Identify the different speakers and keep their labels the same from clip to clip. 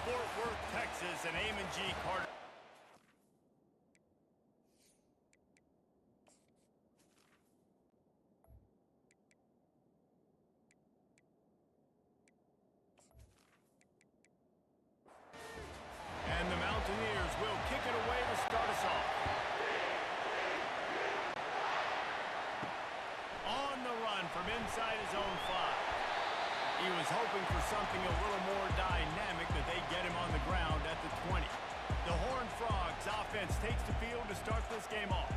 Speaker 1: Fort Worth, Texas, and Amon G. Carter. And the Mountaineers will kick it away to start us off. On the run from inside his own 5. He was hoping for something a little more dynamic, that they get him on the ground at the 20. The Horned Frogs offense takes the field to start this game off.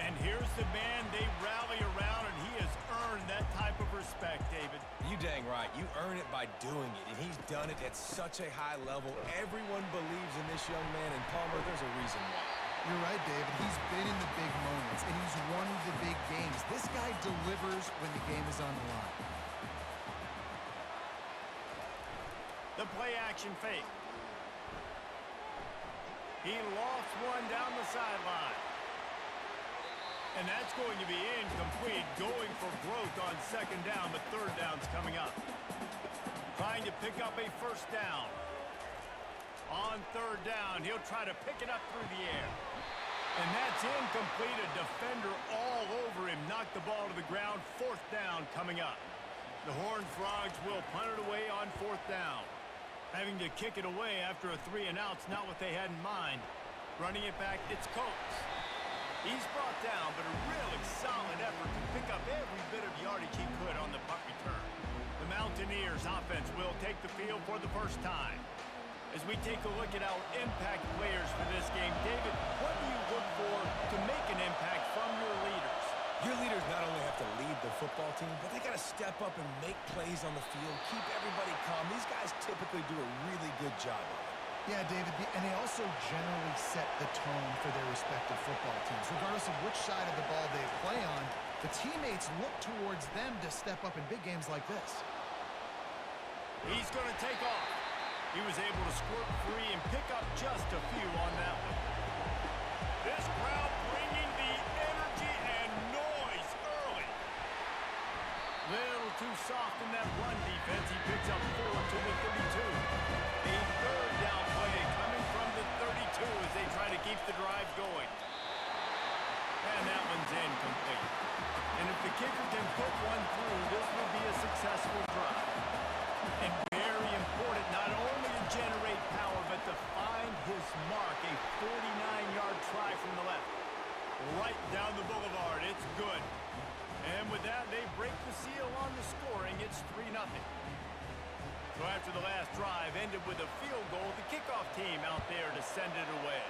Speaker 1: And here's the man they rally around, and he has earned that type of respect, David.
Speaker 2: You dang right. You earn it by doing it, and he's done it at such a high level. Everyone believes in this young man, and Palmer, there's a reason why.
Speaker 3: You're right, David. He's been in the big moments, and he's won the big games. This guy delivers when the game is on the line.
Speaker 1: The play-action fake. He lofts one down the sideline. And that's going to be incomplete, going for growth on second down, but third down's coming up. Trying to pick up a first down. On third down, he'll try to pick it up through the air. And that's incomplete. A defender all over him. Knocked the ball to the ground. Fourth down coming up. The Horned Frogs will punt it away on fourth down. Having to kick it away after a 3-and-out's not what they had in mind. Running it back, it's Coates. He's brought down, but a really solid effort to pick up every bit of yardage he could on the punt return. The Mountaineers offense will take the field for the first time. As we take a look at our impact players for this game, David, what do you look for to make an impact from your leaders?
Speaker 2: Your leaders not only have to lead the football team, but they got to step up and make plays on the field, keep everybody calm. These guys typically do a really good job of it.
Speaker 3: Yeah, David, and they also generally set the tone for their respective football teams. Regardless of which side of the ball they play on, the teammates look towards them to step up in big games like this.
Speaker 1: He's going to take off. He was able to squirt free and pick up just a few on that one. This crowd bringing the energy and noise early. Little too soft in that run defense. He picks up 4 to the 32. A third down play coming from the 32 as they try to keep the drive going. And that one's incomplete. And if the kicker can put one through, this will be a successful drive. And very important not only to generate power, but to find his mark. A 49-yard try from the left. Right down the boulevard. It's good. And with that, they break the seal on the scoring. It's 3-0. So after the last drive ended with a field goal, the kickoff team out there to send it away.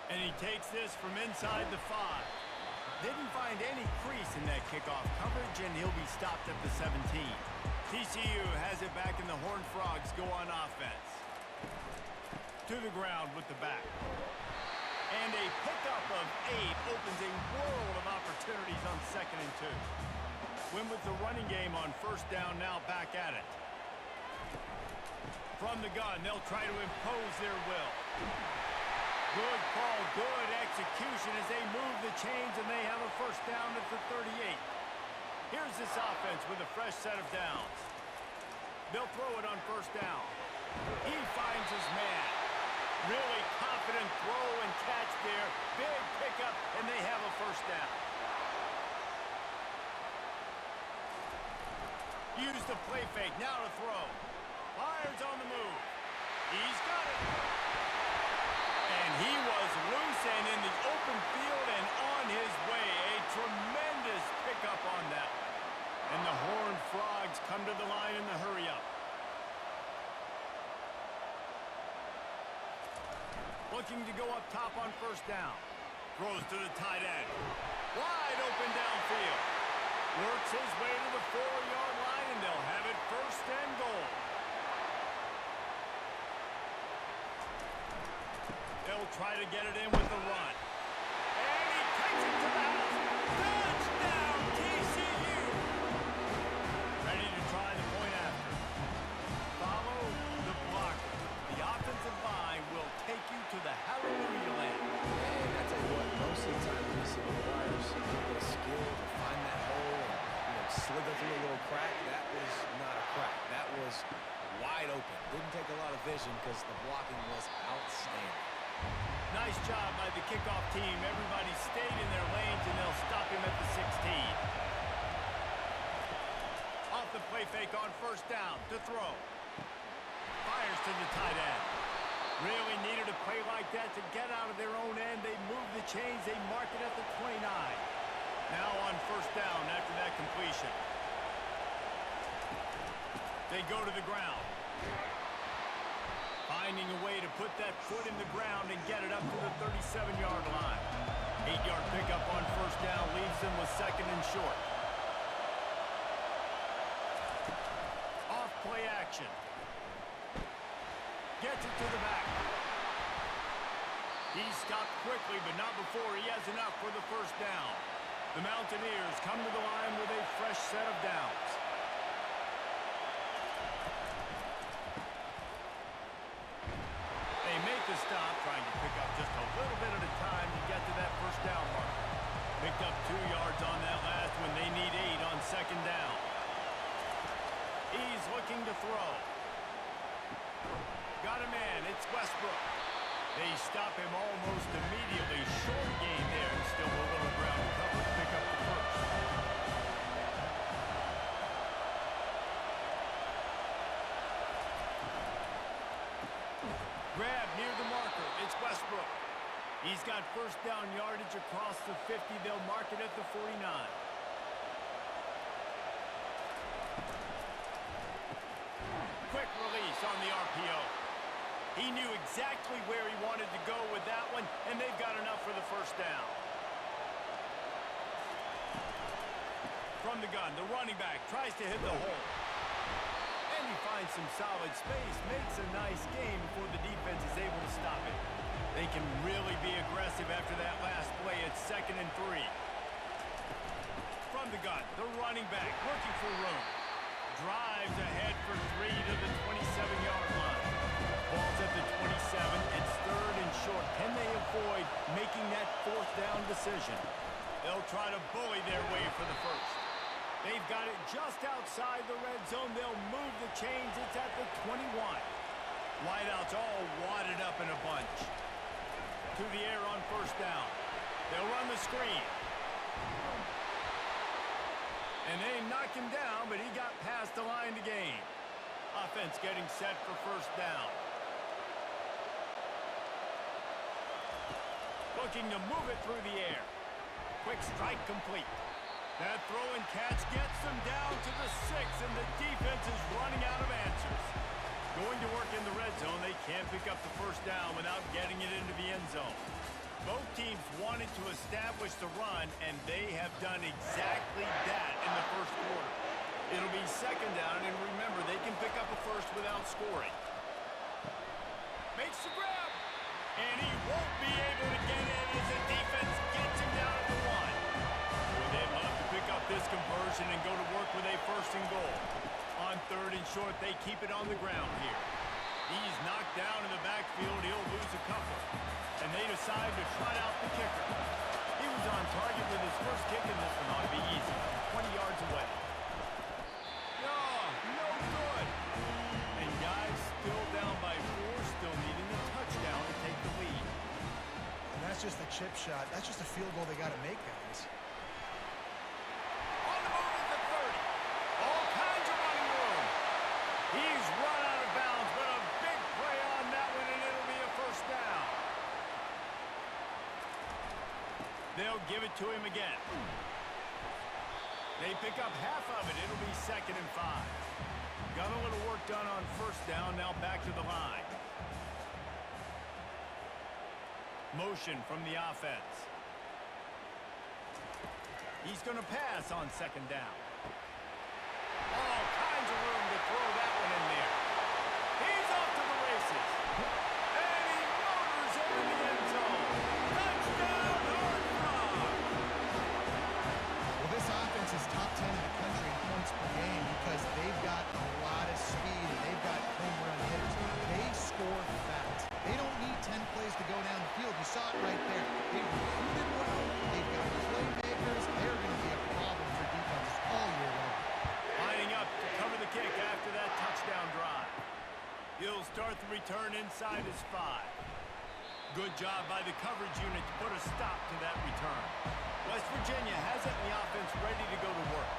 Speaker 1: And he takes this from inside the 5. Didn't find any crease in that kickoff coverage, and he'll be stopped at the 17. TCU has it back, and the Horned Frogs go on offense. To the ground with the back. And a pickup of 8 opens a world of opportunities on 2nd and 2. Win with the running game on first down, now back at it. From the gun, they'll try to impose their will. Good call, good execution as they move the chains, and they have a first down at the 38. Here's this offense with a fresh set of downs. They'll throw it on first down. He finds his man. Really confident throw and catch there. Big pickup, and they have a first down. Use the play fake, now to throw. Fires on the move. He's got it. And he was loose and in the open field and on his way. A tremendous pickup on that. And the Horned Frogs come to the line in the hurry-up. Looking to go up top on first down. Throws to the tight end. Wide open downfield. Works his way to the 4-yard line, and they'll have it first and goal. They'll try to get it in with the run. And he takes it to the house. Touchdown, TCU! Ready to try the point after. Follow the blocker. The offensive line will take you to the hallelujah land.
Speaker 2: And I tell you what, most of the time when you see the requires a little bit of skill to find that hole and slither through a little crack, that was not a crack. That was wide open. Didn't take a lot of vision because the blocking was outstanding.
Speaker 1: Nice job by the kickoff team. Everybody stayed in their lanes, and they'll stop him at the 16. Off the play fake on first down to throw. Fires to the tight end. Really needed a play like that to get out of their own end. They move the chains. They mark it at the 29. Now on first down after that completion. They go to the ground. Finding a way to put that foot in the ground and get it up to the 37-yard line. 8-yard pickup on first down leaves them with second and short. Off play action. Gets it to the back. He stopped quickly, but not before he has enough for the first down. The Mountaineers come to the line with a fresh set of downs. They make the stop, trying to pick up just a little bit at a time to get to that first down marker. Picked up 2 yards on that last one. They need 8 on second down. He's looking to throw. Got a man. It's Westbrook. They stop him almost immediately. Short gain there, and still a little ground to cover to pick up the first. Grab near the marker. It's Westbrook. He's got first down yardage across the 50. They'll mark it at the 49. Quick release on the RPO. He knew exactly where he wanted to go with that one, and they've got enough for the first down. From the gun, the running back tries to hit the hole. And he finds some solid space, makes a nice game before the defense is able to stop it. They can really be aggressive after that last play. It's second and 3. From the gun, the running back looking for room. Drives ahead for 3 to the 27-yard line. Ball's at the 27. It's third and short. Can they avoid making that fourth down decision? They'll try to bully their way for the first. They've got it just outside the red zone. They'll move the chains. It's at the 21. Wideouts all wadded up in a bunch. To the air on first down. They'll run the screen. And they knocked him down, but he got past the line to gain. Offense getting set for first down. Looking to move it through the air. Quick strike complete. That throw and catch gets them down to the 6, and the defense is running out of answers. Going to work in the red zone, they can't pick up the first down without getting it into the end zone. Both teams wanted to establish the run, and they have done exactly that in the first quarter. It'll be second down, and remember, they can pick up a first without scoring. Makes the grab, and he won't be able to get in as the defense gets him down at the 1. Boy, they'd love to pick up this conversion and go to work with a first and goal. On third and short, they keep it on the ground here. He's knocked down in the backfield. He'll lose a couple. And they decide to trot out the kicker. He was on target with his first kick, and this one ought to be easy from 20 yards away. Oh, no good. And guys still down by 4, still needing a touchdown to take the lead.
Speaker 3: And that's just a chip shot. That's just a field goal they got to make, guys.
Speaker 1: On the move at the 30. All kinds of running room. He's run out of bounds, but a big play on that one, and it'll be a first down. They'll give it to him again. They pick up half of it. It'll be second and 5. Got a little work done on first down. Now back to the line. Motion from the offense. He's going to pass on second down. All kinds of room to throw that one in there. He's off to the races. And he motors into the end zone. Touchdown, Hard Rock!
Speaker 3: Well, this offense is top 10 in the country in points per game because they've got a lot of speed and they've got home run hitters. They score fast. They don't need 10 plays to go down the field. You saw it right there. They've recruited well. They've got playmakers. They're going to be a problem for defenses all
Speaker 1: return inside his 5. Good job by the coverage unit to put a stop to that return. West Virginia has it in the offense ready to go to work.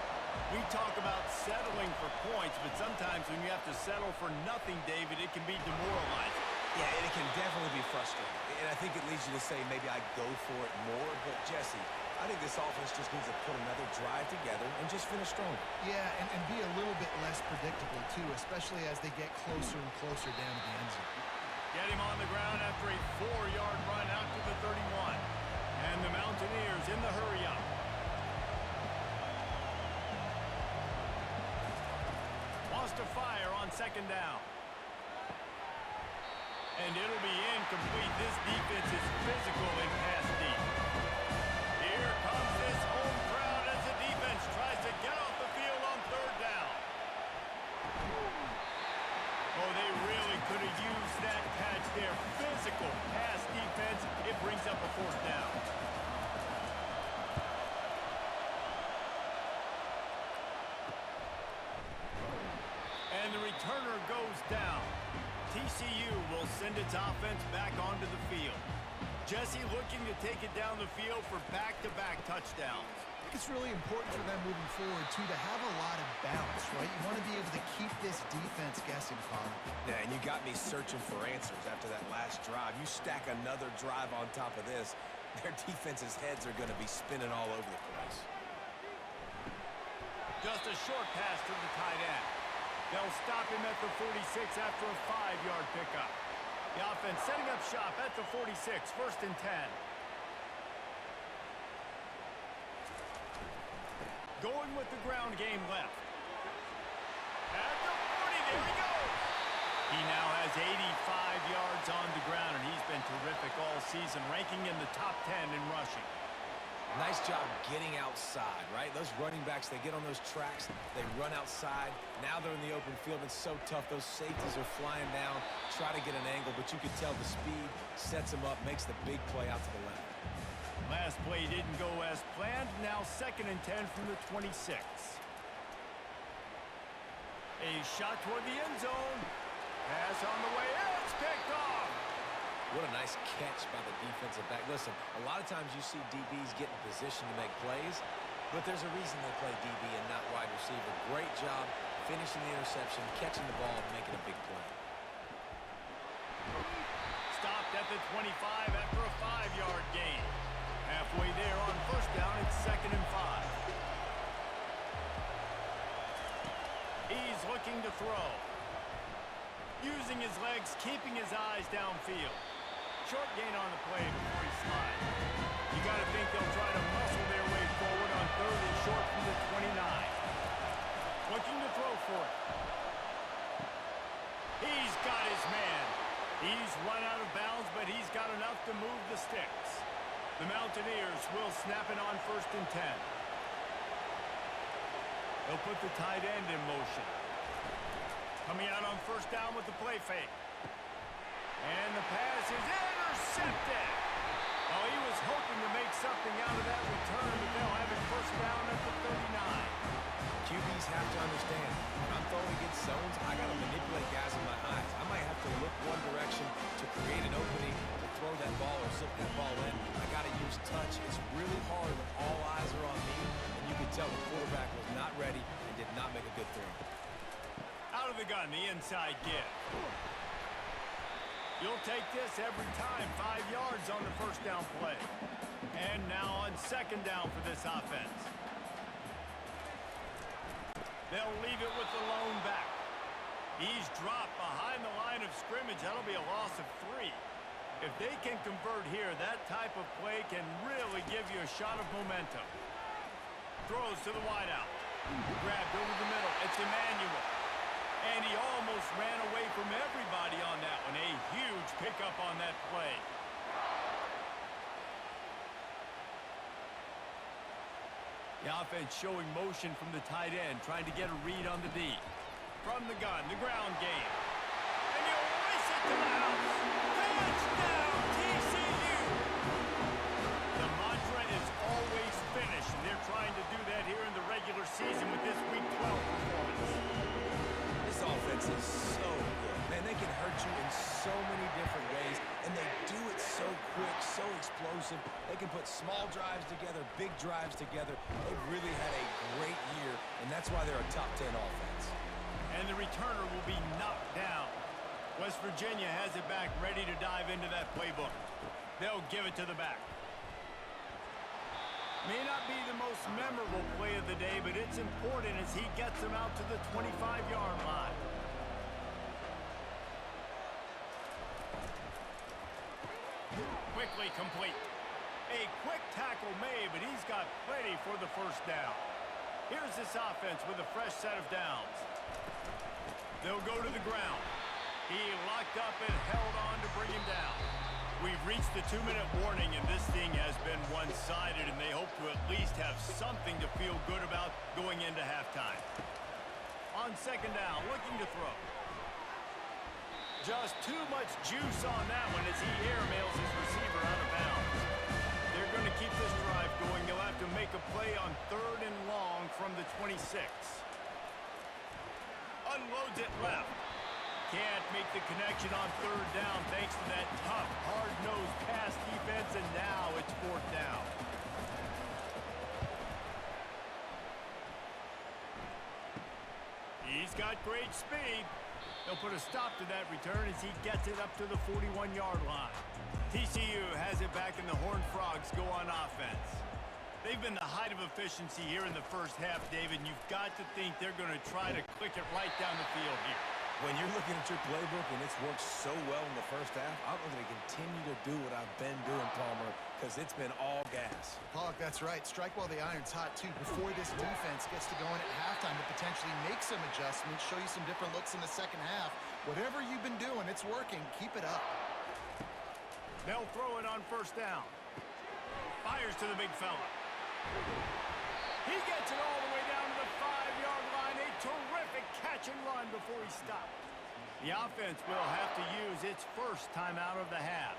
Speaker 1: We talk about settling for points, but sometimes when you have to settle for nothing, David, it can be demoralizing.
Speaker 2: Yeah, and it can definitely be frustrating. And I think it leads you to say maybe I go for it more. But, Jesse, I think this offense just needs to put another drive together and just finish stronger.
Speaker 3: Yeah, and be a little bit less predictable, too, especially as they get closer and closer down to the end zone.
Speaker 1: Get him on the ground after a 4-yard run out to the 31. And the Mountaineers in the hurry-up. Wants to fire on 2nd down. And it'll be incomplete. This defense is physical and pass deep. Here comes this home crowd as the defense tries to get off the field on 3rd down. Oh, they really could have used that catch there. Physical pass defense. It brings up a 4th down. And the returner goes down. TCU will send its offense back onto the field. Jesse looking to take it down the field for back-to-back touchdowns.
Speaker 3: I think it's really important for them moving forward, too, to have a lot of bounce, right? You want to be able to keep this defense guessing, Colin.
Speaker 2: Yeah, and you got me searching for answers after that last drive. You stack another drive on top of this, their defense's heads are going to be spinning all over the place.
Speaker 1: Just a short pass to the tight end. They'll stop him at the 46 after a 5-yard pickup. The offense setting up shop at the 46, 1st and 10. Going with the ground game left. At the 40, there he goes. He now has 85 yards on the ground, and he's been terrific all season, ranking in the top 10 in rushing.
Speaker 2: Nice job getting outside, right? Those running backs, they get on those tracks, they run outside. Now they're in the open field. It's so tough. Those safeties are flying down, try to get an angle, but you can tell the speed sets them up, makes the big play out to the left.
Speaker 1: Last play didn't go as planned. Now 2nd and 10 from the 26. A shot toward the end zone. Pass on the way. It's picked off.
Speaker 2: What a nice catch by the defensive back. Listen, a lot of times you see DBs get in position to make plays, but there's a reason they play DB and not wide receiver. Great job finishing the interception, catching the ball, and making a big play.
Speaker 1: Stopped at the 25 after a 5-yard gain. Halfway there on 1st down, it's 2nd and 5. He's looking to throw. Using his legs, keeping his eyes downfield. Short gain on the play before he slides. You got to think they'll try to muscle their way forward on 3rd and short from the 29. Looking to throw for it. He's got his man. He's run out of bounds, but he's got enough to move the sticks. The Mountaineers will snap it on 1st and 10. They'll put the tight end in motion. Coming out on 1st down with the play fake. And the pass is intercepted. Oh, he was hoping to make something out of that return, but they'll have it 1st down at the 39.
Speaker 2: QBs have to understand, when I'm throwing against zones, I got to manipulate guys with my eyes. I might have to look one direction to create an opening to throw that ball or slip that ball in. I got to use touch. It's really hard when all eyes are on me, and you can tell the quarterback was not ready and did not make a good throw.
Speaker 1: Out of the gun, the inside give. You'll take this every time. 5 yards on the 1st down play. And now on 2nd down for this offense. They'll leave it with the lone back. He's dropped behind the line of scrimmage. That'll be a loss of 3. If they can convert here, that type of play can really give you a shot of momentum. Throws to the wideout. Grabbed over the middle. It's Emmanuel. And he almost ran away from everybody on that one. A huge pickup on that play. The offense showing motion from the tight end, trying to get a read on the D. From the gun, the ground game. And he'll race it to the house. Touchdown, TCU! The mantra is always finish, and they're trying to do that here in the regular season with this Week 12 performance.
Speaker 2: This offense is so good. Man, they can hurt you in so Small drives together, big drives together. They've really had a great year, and that's why they're a top 10 offense.
Speaker 1: And the returner will be knocked down. West Virginia has it back, ready to dive into that playbook. They'll give it to the back. May not be the most memorable play of the day, but it's important as he gets them out to the 25-yard line. Quickly complete. A quick tackle made, but he's got plenty for the first down. Here's this offense with a fresh set of downs. They'll go to the ground. He locked up and held on to bring him down. We've reached the 2-minute warning, and this thing has been one-sided, and they hope to at least have something to feel good about going into halftime. On second down, looking to throw. Just too much juice on that one as he airmails his receiver out of bounds. They're going to keep this drive going. They'll have to make a play on 3rd and long from the 26. Unloads it left. Can't make the connection on 3rd down thanks to that tough, hard-nosed pass defense, and now it's 4th down. He's got great speed. They'll put a stop to that return as he gets it up to the 41-yard line. TCU has it back, and the Horned Frogs go on offense. They've been the height of efficiency here in the first half, David, and you've got to think they're going to try to click it right down the field here.
Speaker 2: When you're looking at your playbook and it's worked so well in the first half, I'm going to continue to do what I've been doing, Palmer, because it's been all gas.
Speaker 3: Pollock, that's right. Strike while the iron's hot, too, before this defense gets to going at halftime to potentially make some adjustments, show you some different looks in the second half. Whatever you've been doing, it's working. Keep it up.
Speaker 1: They'll throw it on 1st down. Fires to the big fella. He gets it all the way down to the 5-yard line. A terrific catch and run before he stopped. The offense will have to use its first timeout of the half.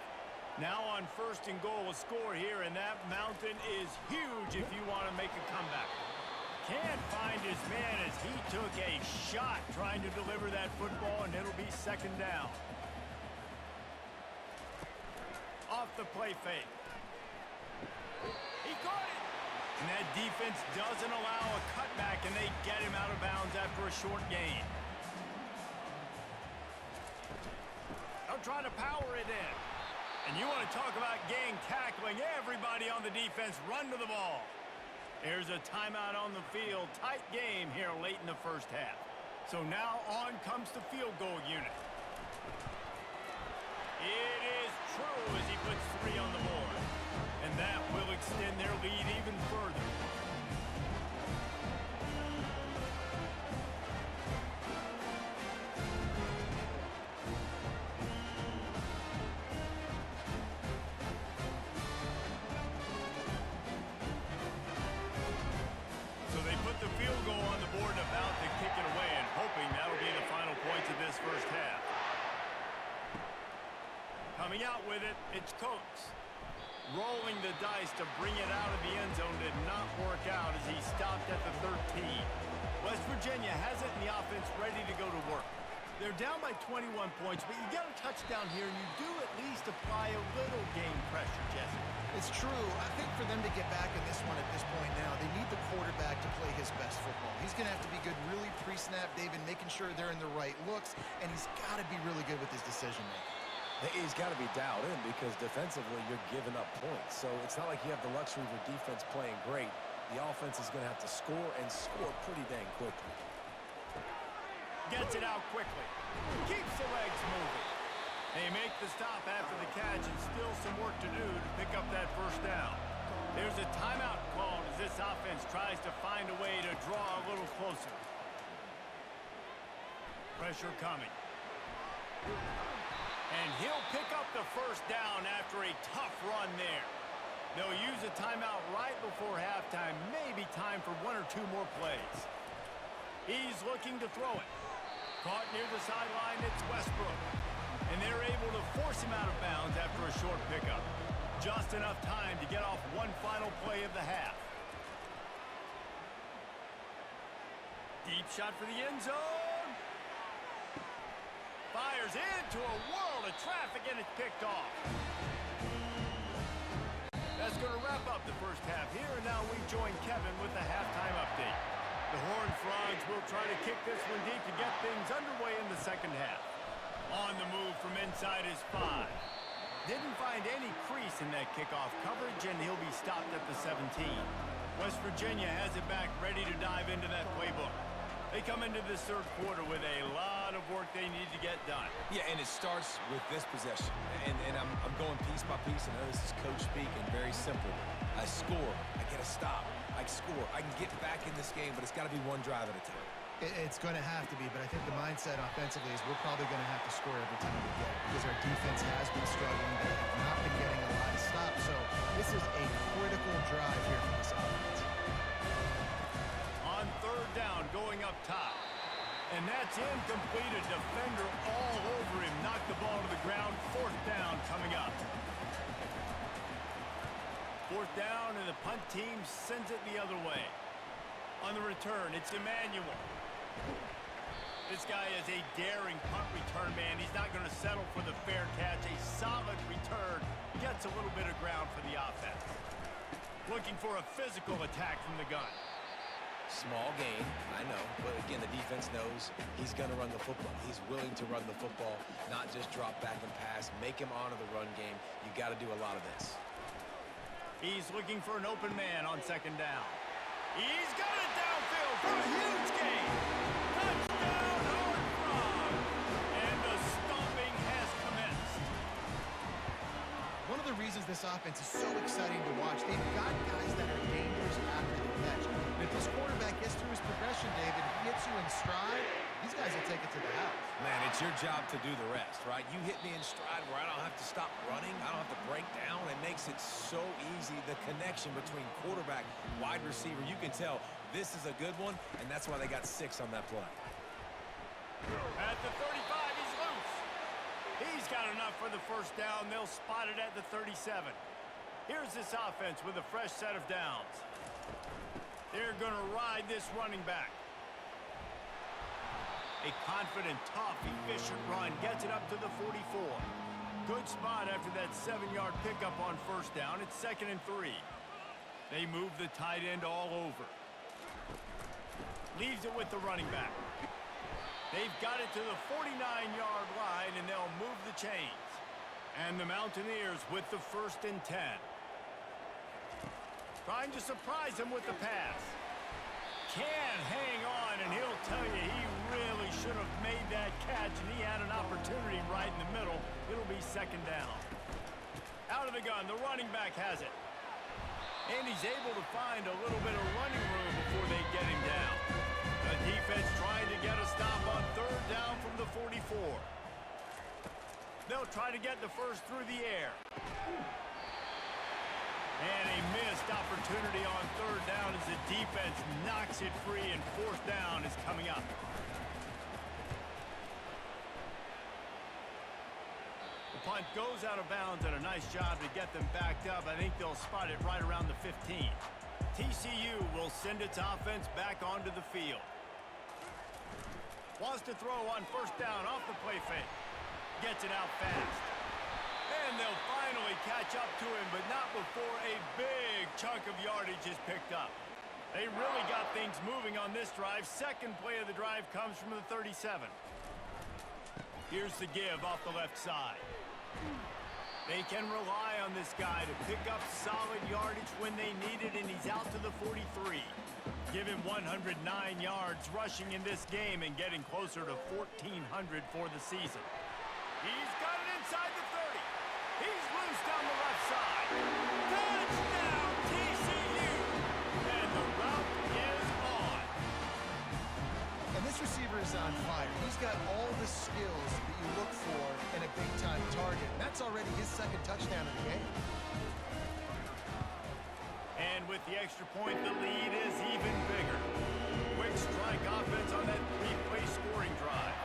Speaker 1: Now on 1st and goal, a score here, and that mountain is huge if you want to make a comeback. Can't find his man as he took a shot trying to deliver that football, and it'll be 2nd down. Off the play fake. He caught it. And that defense doesn't allow a cutback, and they get him out of bounds after a short gain. They'll try to power it in. And you want to talk about gang tackling. Everybody on the defense run to the ball. There's a timeout on the field. Tight game here late in the first half. So now on comes the field goal unit. It is true as he puts 3 on the board. And that will extend their lead even further. So they put the field goal on the board and about to kick it away, and hoping that'll be the final points of this first half. Coming out with it, it's Coates. Rolling the dice to bring it out of the end zone did not work out as he stopped at the 13. West Virginia has it in the offense ready to go to work. They're down by 21 points, but you get a touchdown here, and you do at least apply a little game pressure, Jesse.
Speaker 3: It's true. I think for them to get back in this one at this point now, they need the quarterback to play his best football. He's going to have to be good really pre-snap, David, making sure they're in the right looks, and he's got to be really good with his decision-making.
Speaker 2: He's got to be dialed in because defensively you're giving up points. So it's not like you have the luxury of your defense playing great. The offense is going to have to score and score pretty dang quickly.
Speaker 1: Gets it out quickly. Keeps the legs moving. They make the stop after the catch, and still some work to do to pick up that 1st down. There's a timeout called as this offense tries to find a way to draw a little closer. Pressure coming. And he'll pick up the 1st down after a tough run there. They'll use a timeout right before halftime. Maybe time for 1 or 2 more plays. He's looking to throw it. Caught near the sideline, it's Westbrook. And they're able to force him out of bounds after a short pickup. Just enough time to get off one final play of the half. Deep shot for the end zone. Fires into a world of traffic, and it's picked off. That's going going to wrap up the first half here, and now we join Kevin with the halftime update. The Horned Frogs will try to kick this one deep to get things underway in the second half. On the move from inside his 5. Didn't find any crease in that kickoff coverage, and he'll be stopped at the 17. West Virginia has it back, ready to dive into that playbook. They come into this third quarter with a lot of work they need to get done.
Speaker 2: Yeah, and it starts with this possession. And I'm going piece by piece. I know this is coach speak and very simple. I score. I get a stop. I score. I can get back in this game, but it's got to be one drive at a time.
Speaker 3: It's going to have to be, but I think the mindset offensively is we're probably going to have to score every time we get it because our defense has been struggling. They have not been getting a lot of stops, so this is a critical drive here for this offense.
Speaker 1: On third down, going up top. And that's incomplete. A defender all over him. Knocked the ball to the ground. Fourth down coming up. Fourth down, and the punt team sends it the other way. On the return, it's Emmanuel. This guy is a daring punt return man. He's not going to settle for the fair catch. A solid return. Gets a little bit of ground for the offense. Looking for a physical attack from the gun.
Speaker 2: Small gain, I know, but again, the defense knows he's going to run the football. He's willing to run the football, not just drop back and pass, make him honor the run game. You got to do a lot of this.
Speaker 1: He's looking for an open man on second down. He's got it downfield for a huge gain. Touchdown, Horned Frogs. And the stomping has commenced.
Speaker 3: One of the reasons this offense is so exciting to watch, they've got guys that are dangerous after the catch. And if this quarterback gets through his progression, David, hits you in stride, these guys will take it to the house.
Speaker 2: Man, it's your job to do the rest, right? You hit me in stride where I don't have to stop running. I don't have to break down. It makes it so easy. The connection between quarterback, wide receiver, you can tell this is a good one, and that's why they got 6 on that play.
Speaker 1: At the 35, he's loose. He's got enough for the first down. They'll spot it at the 37. Here's this offense with a fresh set of downs. They're going to ride this running back. A confident, tough, efficient run gets it up to the 44. Good spot after that 7-yard pickup on first down. It's 2nd and 3. They move the tight end all over. Leaves it with the running back. They've got it to the 49-yard line, and they'll move the chains. And the Mountaineers with the 1st and 10. Trying to surprise him with the pass. Can't hang on, and he'll tell you he really should have made that catch, and he had an opportunity right in the middle. It'll be 2nd down. Out of the gun, the running back has it. And he's able to find a little bit of running room before they get him down. The defense trying to get a stop on third down from the 44. They'll try to get the first through the air. And a missed opportunity on third down as the defense knocks it free, and fourth down is coming up. The punt goes out of bounds, and a nice job to get them backed up. I think they'll spot it right around the 15. TCU will send its offense back onto the field. Wants to throw on first down off the play fake. Gets it out fast. And they'll finally catch up to him, but not before a big chunk of yardage is picked up. They really got things moving on this drive. Second play of the drive comes from the 37. Here's the give off the left side. They can rely on this guy to pick up solid yardage when they need it, and he's out to the 43. Give him 109 yards rushing in this game and getting closer to 1,400 for the season. He's got it inside the 30. He's loose down the left side. Touchdown, TCU! And the route is on.
Speaker 3: And this receiver is on fire. He's got all the skills that you look for in a big-time target. That's already his 2nd touchdown of the game.
Speaker 1: And with the extra point, the lead is even bigger. Quick strike offense on that 3-play scoring drive.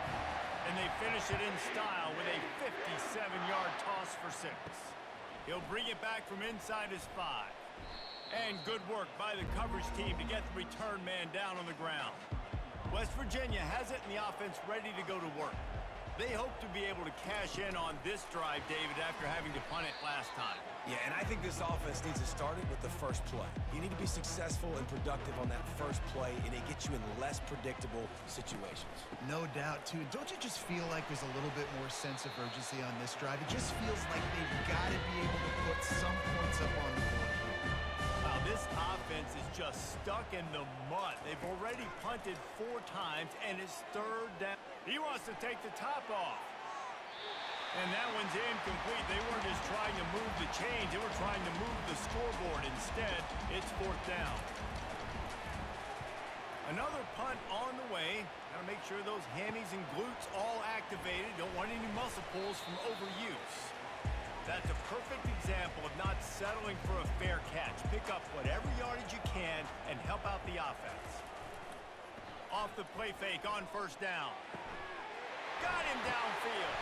Speaker 1: And they finish it in style with a 57-yard toss for 6. He'll bring it back from inside his 5. And good work by the coverage team to get the return man down on the ground. West Virginia has it, and the offense ready to go to work. They hope to be able to cash in on this drive, David, after having to punt it last time.
Speaker 2: Yeah, and I think this offense needs to start it with the first play. You need to be successful and productive on that first play, and it gets you in less predictable situations.
Speaker 3: No doubt, too. Don't you just feel like there's a little bit more sense of urgency on this drive? It just feels like they've got to be able to put some points up on the board here.
Speaker 1: Wow, this offense is just stuck in the mud. They've already punted 4 times, and it's 3rd down. He wants to take the top off. And that one's incomplete. They weren't just trying to move the chains. They were trying to move the scoreboard. Instead, it's 4th down. Another punt on the way. Got to make sure those hammies and glutes all activated. Don't want any muscle pulls from overuse. That's a perfect example of not settling for a fair catch. Pick up whatever yardage you can and help out the offense. Off the play fake on 1st down. Got him downfield.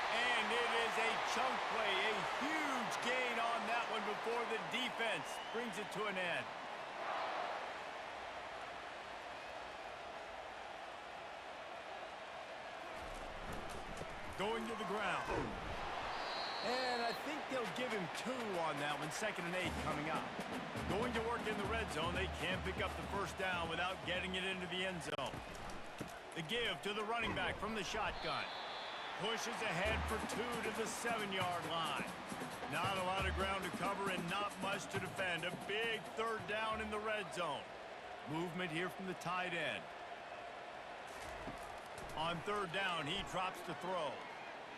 Speaker 1: And it is a chunk play, a huge gain on that one before the defense brings it to an end. Going to the ground. And I think they'll give him 2 on that one. 2nd and 8 coming up. Going to work in the red zone. They can't pick up the 1st down without getting it into the end zone. The give to the running back from the shotgun. Pushes ahead for 2 to the 7-yard line. Not a lot of ground to cover and not much to defend. A big 3rd down in the red zone. Movement here from the tight end. On 3rd down, he drops to throw.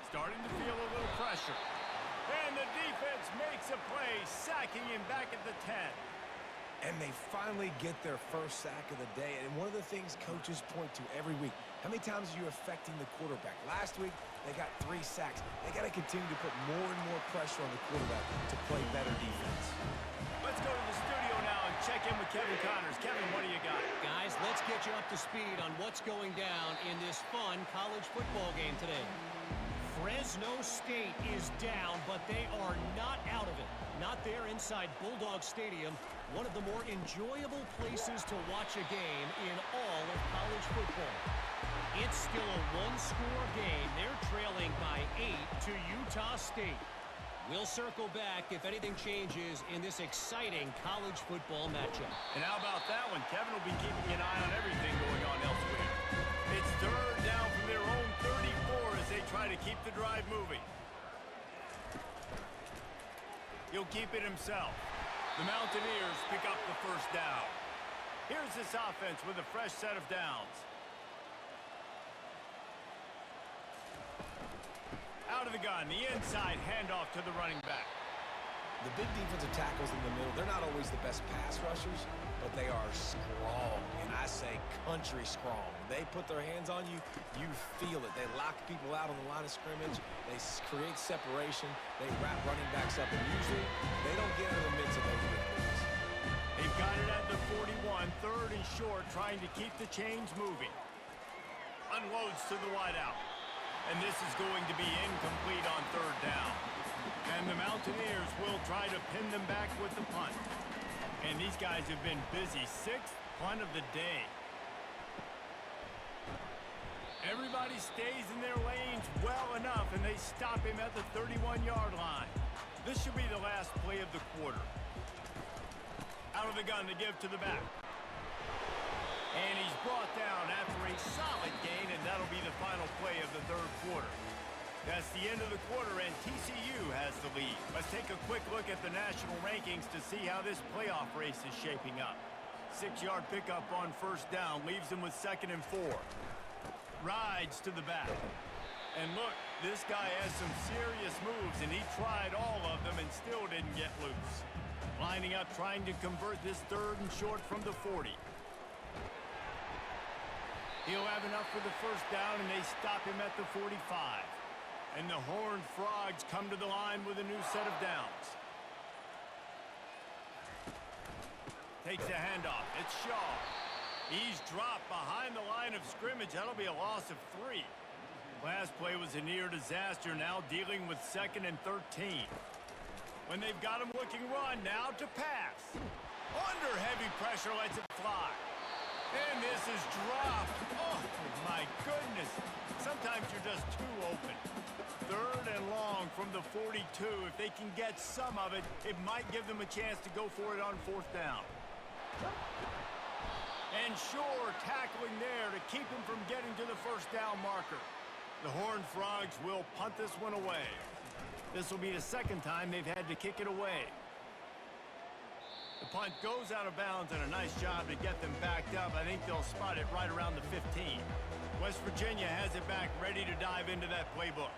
Speaker 1: Starting to feel a little pressure. And the defense makes a play, sacking him back at the 10.
Speaker 2: And they finally get their first sack of the day. And one of the things coaches point to every week, how many times are you affecting the quarterback? Last week, they got 3 sacks. They got to continue to put more and more pressure on the quarterback to play better defense.
Speaker 1: Let's go to the studio now and check in with Kevin Connors. Kevin, what do you got?
Speaker 4: Guys, let's get you up to speed on what's going down in this fun college football game today. Fresno State is down, but they are not out of it. Not there inside Bulldog Stadium, one of the more enjoyable places to watch a game in all of college football. It's still a 1-score game. They're trailing by 8 to Utah State. We'll circle back if anything changes in this exciting college football matchup.
Speaker 1: And how about that one? Kevin will be keeping an eye on everything going on elsewhere. It's 3rd down from their own 34 as they try to keep the drive moving. He'll keep it himself. The Mountaineers pick up the 1st down. Here's this offense with a fresh set of downs. Out of the gun, the inside handoff to the running back.
Speaker 2: The big defensive tackles in the middle, they're not always the best pass rushers, but they are strong, and I say country strong. When they put their hands on you, you feel it. They lock people out on the line of scrimmage. They create separation. They wrap running backs up, and usually they don't get in the midst of those big plays.
Speaker 1: They've got it at the 41, 3rd and short, trying to keep the chains moving. Unloads to the wideout. And this is going to be incomplete on 3rd down. And the Mountaineers will try to pin them back with the punt. And these guys have been busy. 6th punt of the day. Everybody stays in their lanes well enough, and they stop him at the 31-yard line. This should be the last play of the quarter. Out of the gun to give to the back. And he's brought down after a solid gain, and that'll be the final play of the 3rd quarter. That's the end of the quarter, and TCU has the lead. Let's take a quick look at the national rankings to see how this playoff race is shaping up. 6-yard pickup on 1st down leaves them with 2nd and 4. Rides to the back. And look, this guy has some serious moves, and he tried all of them and still didn't get loose. Lining up, trying to convert this 3rd and short from the 40. He'll have enough for the 1st down, and they stop him at the 45. And the Horned Frogs come to the line with a new set of downs. Takes the handoff. It's Shaw. He's dropped behind the line of scrimmage. That'll be a loss of 3. Last play was a near disaster, now dealing with 2nd and 13. When they've got him looking run, now to pass. Under heavy pressure, lets it fly. And this is dropped. Oh, my goodness. Sometimes you're just too open. 3rd and long from the 42. If they can get some of it, it might give them a chance to go for it on 4th down. And sure, tackling there to keep him from getting to the 1st down marker. The Horned Frogs will punt this one away. This will be the 2nd time they've had to kick it away. The punt goes out of bounds, and a nice job to get them backed up. I think they'll spot it right around the 15. West Virginia has it back, ready to dive into that playbook.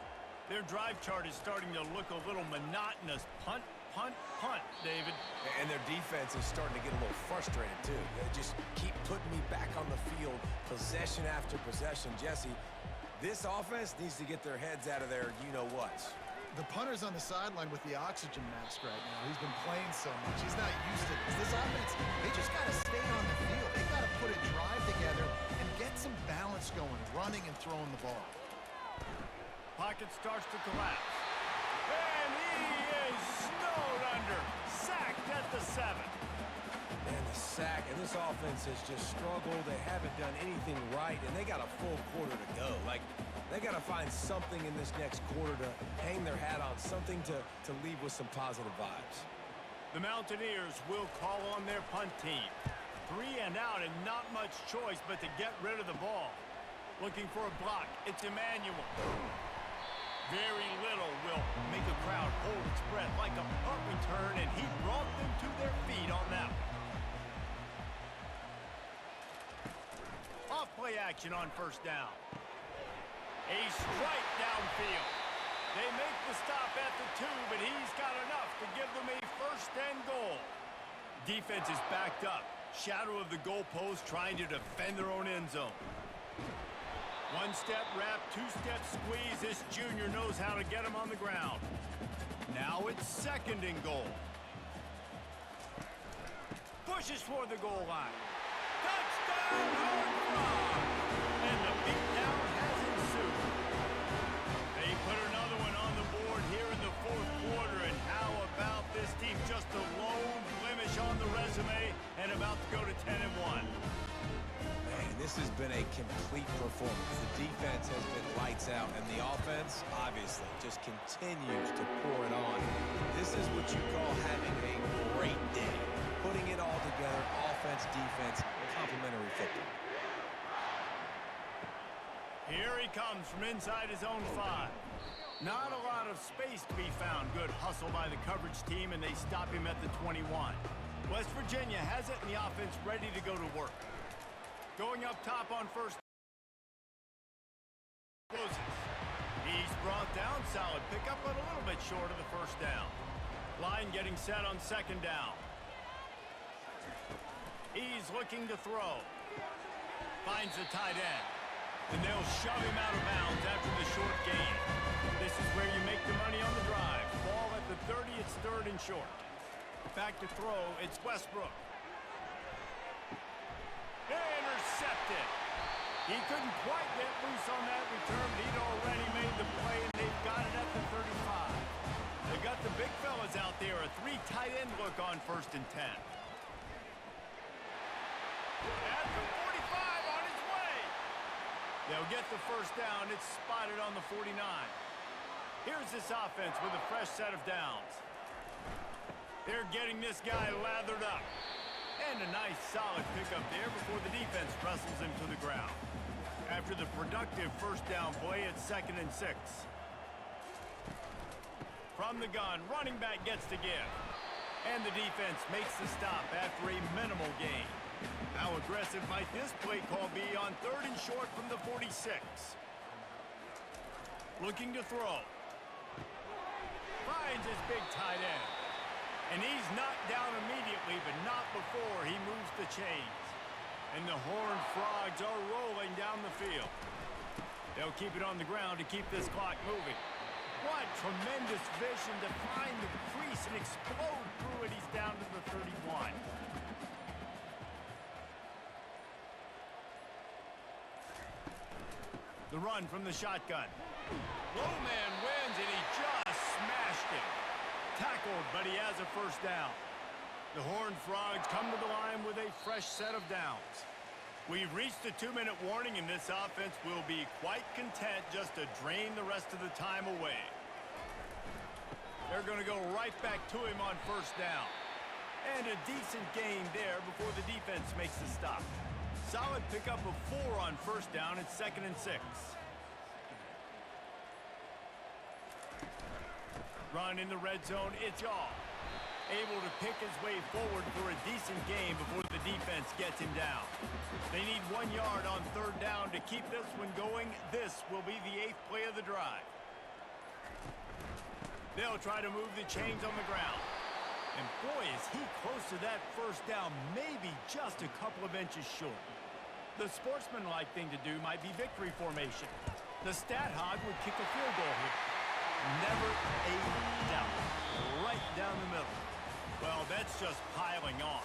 Speaker 1: Their drive chart is starting to look a little monotonous. Punt, punt, punt, David.
Speaker 2: And their defense is starting to get a little frustrated, too. They just keep putting me back on the field, possession after possession. Jesse, this offense needs to get their heads out of their you-know-whats.
Speaker 3: The punter's on the sideline with the oxygen mask right now. He's been playing so much. He's not used to this. This offense, they just got to stay on the field. They got to put a drive together and get some balance going, running and throwing the ball.
Speaker 1: Pocket starts to collapse. And he is snowed under. Sacked at the 7.
Speaker 2: And the sack, and this offense has just struggled. They haven't done anything right, and they got a full quarter to go. Like, they got to find something in this next quarter to hang their hat on, something to leave with some positive vibes.
Speaker 1: The Mountaineers will call on their punt team. 3 and out, and not much choice but to get rid of the ball. Looking for a block. It's Emmanuel. Very little will make a crowd hold its breath like a punt return, and he brought them to their feet on that one. Off play action on 1st down. A strike downfield. They make the stop at the 2, but he's got enough to give them a 1st and goal. Defense is backed up. Shadow of the goalpost, trying to defend their own end zone. 1-step wrap, 2-step squeeze. This junior knows how to get him on the ground. Now it's 2nd and goal. Pushes for the goal line. Touchdown, Horned Frogs! And the beatdown has ensued. They put another one on the board here in the 4th quarter, and how about this team? Just a lone blemish on the resume and about to go to 10-1.
Speaker 2: Man, this has been a complete performance. The defense has been lights out, and the offense, obviously, just continues to pour it on. This is what you call having a great day. Putting it all together, offense, defense, complementary football.
Speaker 1: Here he comes from inside his own 5. Not a lot of space to be found. Good hustle by the coverage team, and they stop him at the 21. West Virginia has it, and the offense ready to go to work. Going up top on 1st. He's brought down. Solid pickup, but a little bit short of the 1st down. Line getting set on 2nd down. He's looking to throw. Finds the tight end. And they'll shove him out of bounds after the short gain. This is where you make the money on the drive. Ball at the 30, it's 3rd and short. Back to throw, it's Westbrook. Intercepted. He couldn't quite get loose on that return, but he'd already made the play, and they've got it at the 35. They've got the big fellas out there, a 3 tight end look on 1st and 10. At the 45 on his way. They'll get the 1st down. It's spotted on the 49. Here's this offense with a fresh set of downs. They're getting this guy lathered up. And a nice solid pickup there before the defense wrestles him to the ground. After the productive 1st down play, it's 2nd and 6. From the gun, running back gets to give. And the defense makes the stop after a minimal gain. How aggressive might this play call be on 3rd and short from the 46? Looking to throw. Finds his big tight end. And he's knocked down immediately, but not before he moves the chains. And the Horned Frogs are rolling down the field. They'll keep it on the ground to keep this clock moving. What tremendous vision to find the crease and explode through it. He's down to the 31. The run from the shotgun. Low man wins, and he just smashed it. Tackled, but he has a 1st down. The Horned Frogs come to the line with a fresh set of downs. We've reached the 2-minute warning, and this offense will be quite content just to drain the rest of the time away. They're going to go right back to him on first down. And a decent gain there before the defense makes the stop. Solid pickup of 4 on first down and 2nd and 6. Run in the red zone, it's off. Able to pick his way forward for a decent gain before the defense gets him down. They need 1 yard on third down to keep this one going. This will be the 8th play of the drive. They'll try to move the chains on the ground. And boy, is he close to that first down, maybe just a couple of inches short. The sportsmanlike thing to do might be victory formation. The stat hog would kick a field goal here. Never a doubt. Right down the middle. Well, that's just piling on.